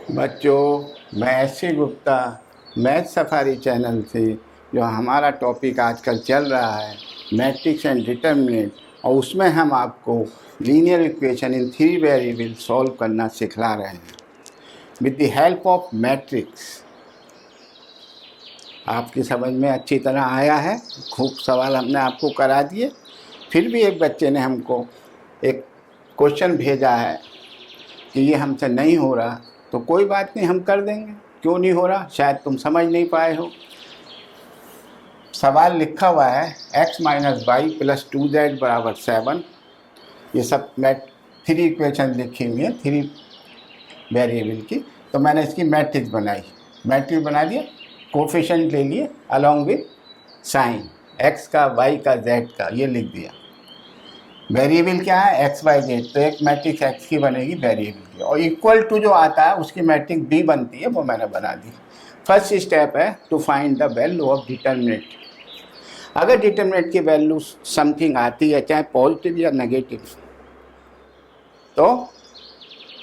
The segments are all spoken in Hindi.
बच्चों, मैं SC. Gupta math safari channel से जो हमारा टॉपिक आजकल चल रहा है मैट्रिक्स एंड डिटर्मिनेंट, और उसमें हम आपको linear equation in 3 variable solve करना सिखला रहे हैं with the help of matrix. आपकी समझ में अच्छी तरह आया है? खूब सवाल हमने आपको करा दिए। फिर भी एक बच्चे ने हमको एक क्वेश्चन भेजा है कि ये हमसे नहीं हो रहा, तो कोई बात नहीं, हम कर देंगे। क्यों नहीं हो रहा? शायद तुम समझ नहीं पाए हो। सवाल लिखा हुआ है x minus Y plus 2z बराबर 7। ये सब मैट 3 इक्वेशन लिखी हुई है 3 वेरिएबल की। तो मैंने इसकी मैट्रिक्स बना दिया, कोफिशिएंट ले लिए अलॉन्ग विथ साइन, x का, y का, z का, ये लिख दिया। वेरिएबल क्या है? एक्स वाई जेड, तो एक मैट्रिक्स एक्स की बनेगी वेरिएबल की, और इक्वल टू जो आता है उसकी मैट्रिक्स बी बनती है, वो मैंने बना दी। फर्स्ट स्टेप है to find the value of determinant. अगर डिटर्मिनेंट की वैल्यू समथिंग आती है, चाहे पॉजिटिव या नेगेटिव, तो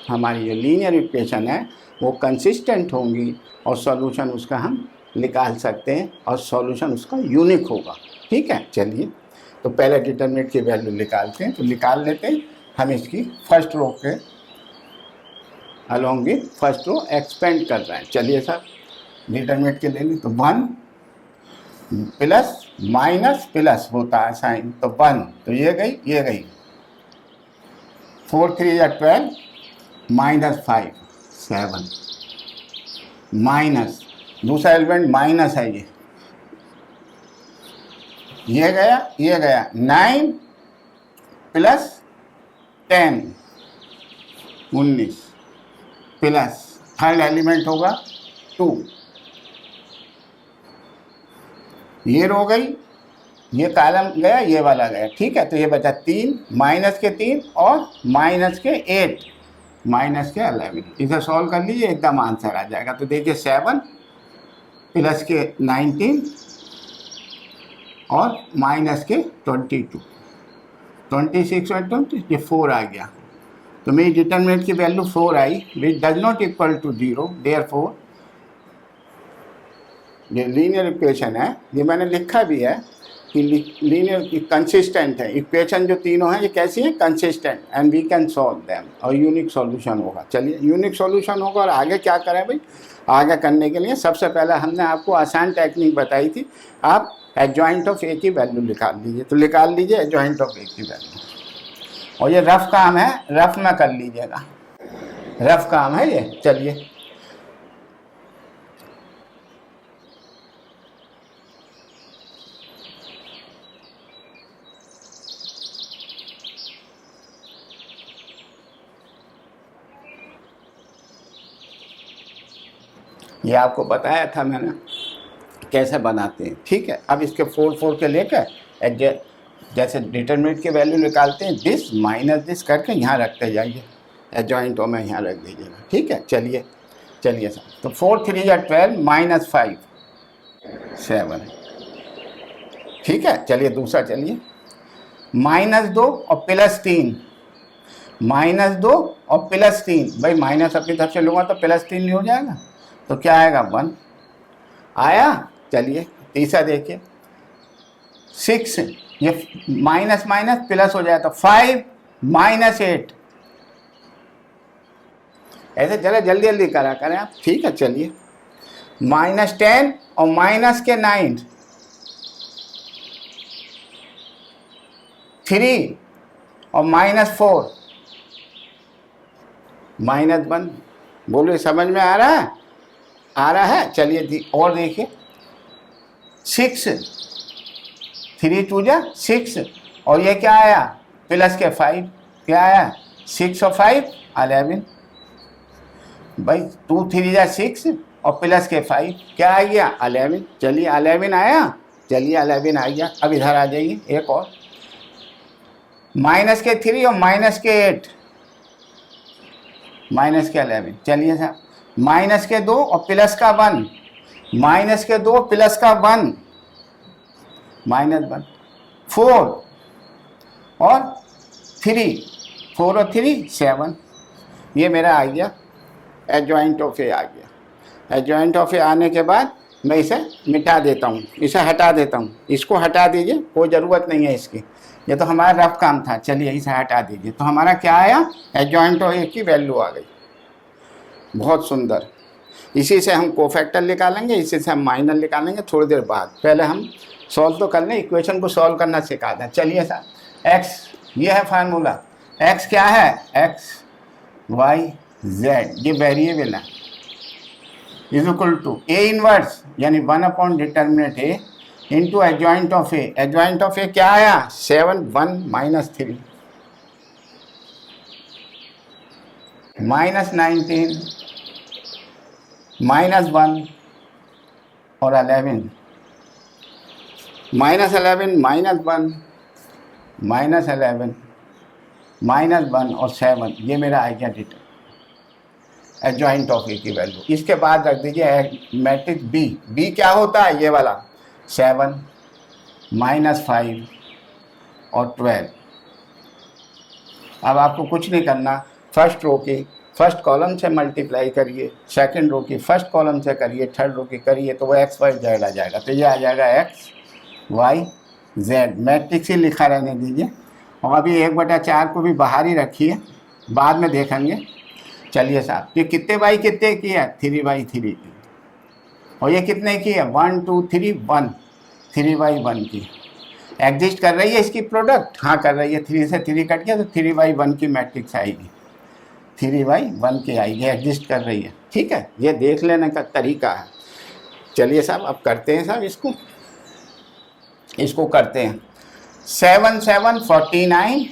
हमारी जो लीनियर इक्वेशन है वो कंसिस्टेंट होंगी और सॉल्यूशन उसका हम निकाल सकते हैं, और सॉल्यूशन उसका यूनिक होगा। ठीक है, चलिए तो पहले डिटर्मिनेंट की वैल्यू निकालते हैं। तो निकाल लेते हैं। हम इसकी फर्स्ट रो के along with first row expand कर रहे हैं। चलिए सर, डिटर्मिनेंट के ले लें तो 1 प्लस माइनस प्लस होता है साइन, तो 1, तो ये गई 4 3 या 12 माइनस 5 7 माइनस, दूसरा एलिमेंट माइनस है, ये गया 9 प्लस 10 19 प्लस थर्ड एलिमेंट होगा 2, ये रो गई, ये कॉलम गया, ये वाला गया। ठीक है, तो ये बचा 3 माइनस के 3 और माइनस के 8 माइनस के 11। इसे सॉल्व कर लीजिए, एकदम आंसर आ जाएगा। तो देखिए 7 प्लस के 19 और माइनस के 22, 26 और 20, ये 4 आ गया। तो मेरी डिटर्मिनेंट की वैल्यू 4 आई, which does not equal to 0। Therefore ये लीनियर इक्वेशन है, ये मैंने लिखा भी है कि लीनियर कंसिस्टेंट है। इक्वेशन जो तीनों हैं ये कैसी हैं? Consistent, and we can solve them, और यूनिक सॉल्यूशन होगा। चलिए, यूनिक सॉल्यूशन होगा। और आगे क्या करें भाई? आगे करने के लिए सबसे पहले हमने आपको आसान टेक्निक बताई थी, आप एडजॉइंट ऑफ ए की वैल्यू निकाल लीजिए। तो निकाल लीजिए एडजॉइंट ऑफ ए की वैल्यू, और ये रफ काम है, रफ में कर लीजिएगा, रफ काम है ये। चलिए, ये आपको बताया था मैंने कैसे बनाते हैं। ठीक है, अब इसके 4 के लेकर जैसे डिटर्मिनेंट की वैल्यू निकालते हैं, दिस माइनस दिस करके यहाँ रखते जाइए, एडजॉइंट में यहाँ रख दीजिएगा। ठीक है, चलिए सर, तो 4 3 या 12 माइनस 5 7। ठीक है, चलिए दूसरा, चलिए -2 और +3, -2 और +3। भाई माइनस अपनी तरफ से लूँगा तो +3 नहीं हो जाएगा? तो क्या आएगा? 1 आया। चलिए तीसरा देखिए, 6, ये माइनस माइनस प्लस हो जाए तो 5 -8। ऐसे चले, जल्दी जल्दी करा करें आप। ठीक है, चलिए -10 और माइनस के 9, 3 और -4 -1। बोलो, समझ में आ रहा है? आ रहा है। चलिए और देखिए, 6, 3 2 जा 6, और ये क्या आया? प्लस के 5, क्या आया? 6 और 5 11। भाई 2 3 जा 6 और प्लस के 5, क्या आ गया? 11। चलिए 11 आया, चलिए 11 आ गया। अब इधर आ जाइए, एक और, माइनस के 3 और माइनस के 8 माइनस के 11। चलिए सर, माइनस के 2 और प्लस का 1, माइनस के 2 प्लस का 1 -1, 4 और 3, 4 और 3 7। ये मेरा आ गया एडजॉइंट ऑफ ए आ गया। एडजॉइंट ऑफ ए आने के बाद मैं इसे मिटा देता हूँ, इसे हटा देता हूँ। इसको हटा दीजिए, कोई ज़रूरत नहीं है इसकी, ये तो हमारा रफ काम था। चलिए इसे हटा दीजिए, तो हमारा क्या आया, एडजॉइंट ऑफ ए की वैल्यू आ गई। बहुत सुंदर। इसी से हम कोफैक्टर निकालेंगे, इसी से हम माइनर निकालेंगे थोड़ी देर बाद। पहले हम सॉल्व तो कर लें, इक्वेशन को सॉल्व करना सिखा दें। चलिए सर, एक्स ये है फार्मूला। एक्स क्या है, एक्स वाई जेड, ये वेरिएबल है, is equal to A inverse यानी 1 determinant A into adjoint of A. Adjoint of A क्या आया, 7 1 -3 -19 -1 और 11 -11 -1 -11 -1 और 7, ये मेरा आ गया डिटर एडजॉइंट ऑफ ए की वैल्यू। इसके बाद रख दीजिए मैट्रिक्स बी। बी क्या होता है, ये वाला 7 -5 और 12। अब आपको कुछ नहीं करना, फर्स्ट रो की फर्स्ट कॉलम से मल्टीप्लाई करिए, सेकंड रो की फर्स्ट कॉलम से करिए, थर्ड रो की करिए, तो वो एक्स वाई जेड आ जाएगा। तो ये आ जाएगा एक्स वाई जेड। मैट्रिक्स ही लिखा रहने दीजिए, और अभी 1/4 को भी बाहर ही रखिए, बाद में देखेंगे। चलिए साहब, ये कितने बाई कितने की है, 3/3 की, और ये कितने की है, 1 2 3 1, 3/1 की। एग्जिस्ट कर रही है इसकी प्रोडक्ट, हाँ कर रही है। 3 से 3 कट गया तो 3/1 की मैट्रिक्स आएगी, 3/1 की आएगी, एग्जिस्ट कर रही है। ठीक है, ये देख लेने का तरीका है। चलिए साहब, अब करते हैं साहब, इसको करते हैं। 7 7 49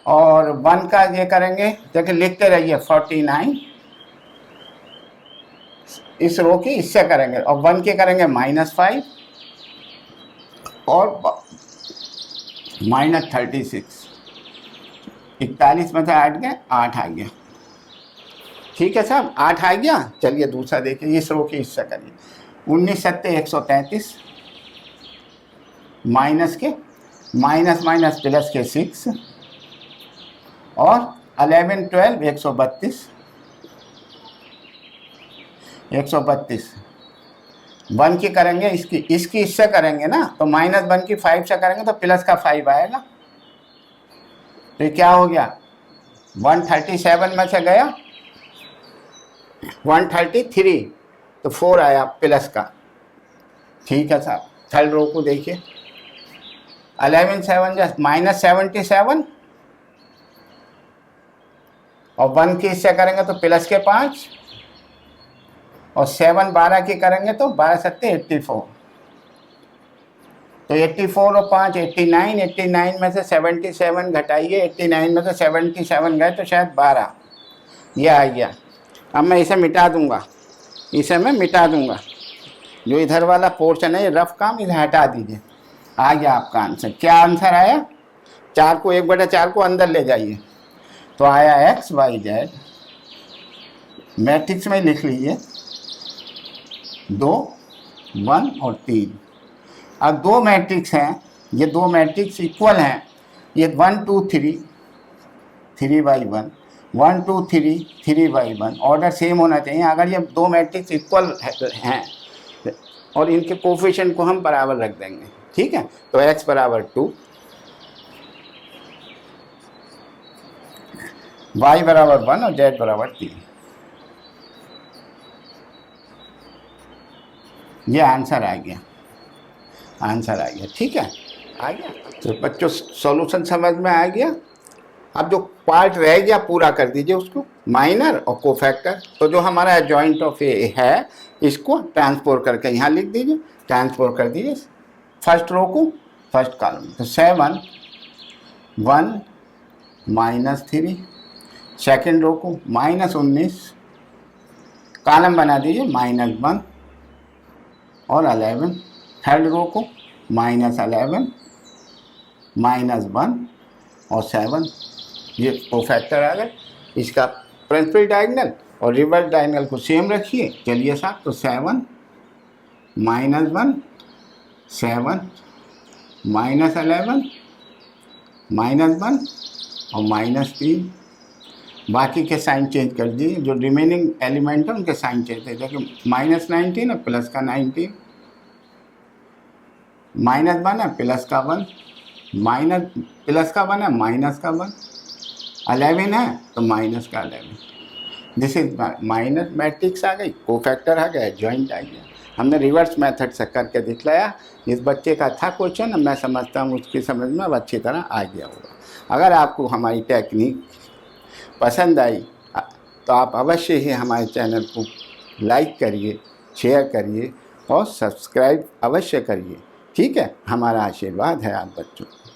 और 1 का ये करेंगे, देखिए लिखते रहिए 49 इस रो की, इससे करेंगे, और 1 के करेंगे -5 और -36। 41 में से 8 गए, 8 आ गया। ठीक है साहब, 8 आ गया। चलिए दूसरा देखिए, इस रो की इससे करिए। 19 7 133 माइनस के माइनस माइनस प्लस के 6 और 11 12 132 1 की करेंगे, इसकी इससे करेंगे ना, तो -1 की 5 से करेंगे तो प्लस का 5 आएगा। तो क्या हो गया, 137 में से गया 133, तो 4 आया प्लस का। ठीक है साहब, थर्ड रो को देखिए, 11 7 -77 और 1 की इससे करेंगे तो प्लस के 5 और 7 12 की करेंगे तो 12 7 84। तो 84 और 5 89, 89 में से 77 घटाइए, 89 में से 77 गए तो शायद 12, ये आ गया। अब मैं इसे मिटा दूंगा, जो इधर वाला पोर्शन है ये रफ काम, इधर हटा दीजिए। आ गया आपका आंसर। क्या आंसर आया, 4 को 1/4 को अंदर ले जाइए, तो आया एक्स वाई जेड। मैट्रिक्स में लिख लीजिए 2 1 और 3। अब 2 मैट्रिक्स हैं, ये 2 मैट्रिक्स इक्वल हैं, ये 1 2 3 3/1 1 2 3 3/1, ऑर्डर सेम होना चाहिए। अगर ये 2 मैट्रिक्स इक्वल हैं और इनके कोफिशिएंट को हम बराबर रख देंगे, ठीक है। तो x बराबर 2, y बराबर 1 और z बराबर 3। ये आंसर आ गया, ठीक है, आ गया। तो बच्चों सॉल्यूशन समझ में आ गया। अब जो पार्ट रह गया पूरा कर दीजिए उसको, माइनर और कोफैक्टर। तो जो हमारा एडजॉइंट ऑफ ए है, इसको ट्रांसपोज करके यहाँ लिख दीजिए, ट्रांसपोज कर दीजिए फर्स्ट रो को फर्स्ट कॉलम। तो 7 1 -3, सेकेंड रो को -19, कॉलम बना दीजिए -1 और 11, थर्ड रो को -11 -1 और 7, ये कोफैक्टर आ गए। इसका प्रिंसिपल डायगोनल और रिवर्स डायगोनल को सेम रखिए। चलिए साहब, तो 7 -1 7 -11 -1 और -3, बाकी के साइन चेंज कर दिए, जो रिमेनिंग एलिमेंट है उनके साइन चेंज थे। देखिए -19 और प्लस का 19, -1 है प्लस का 1, माइनस प्लस का 1 है माइनस का 1, 11 है तो माइनस का 11। दिस इज माइनस मैट्रिक्स आ गई, कोफैक्टर आ गया, जॉइंट आ गया। हमने रिवर्स मेथड से करके दिखलाया। इस बच्चे का था क्वेश्चन, मैं समझता हूँ उसकी समझ में अब अच्छी तरह आ गया होगा। अगर आपको हमारी टेक्निक पसंद आई तो आप अवश्य ही हमारे चैनल को लाइक करिए, शेयर करिए और सब्सक्राइब अवश्य करिए। ठीक है, हमारा आशीर्वाद है आप बच्चों को।